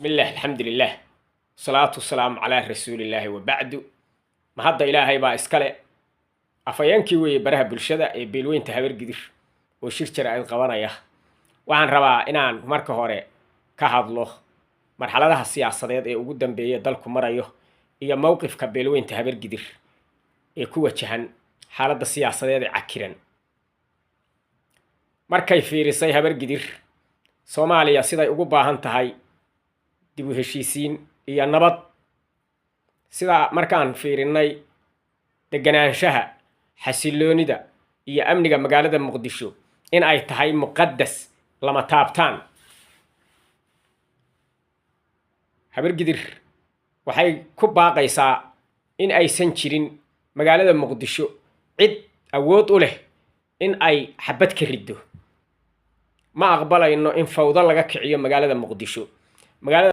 بسم الله الحمد لله الصلاة والسلام على رسول الله وبعد ما هذا إلهي با إسكالي أفايانكي وي برها بلشدة بيلوين تهبر قدر وشيرتر أيضا قوانا وعن ربا إنان ماركا هوري كهادلو مرحلة السياسة وقدام بيه دالكو مرايو إيا موقف كبيلوين تهبر قدر كوة جهان حالة السياسة عكيران markay fiirisay habar gidir Soomaaliya siday ugu baahan tahay dib u heshiisiin iyo nabad sida markaan fiirinay deganaanshaha xasiloonida iyo amniga magaalada Muqdisho in ay tahay muqaddas lama taabtaan habar gidir waxay ku baaqaysaa in aysan jirin magaalada Muqdisho cid awood u leh in ay xabad ka riddo ما أقبل إنه إن فوضى لك كعية مقالة مقدشو مقالة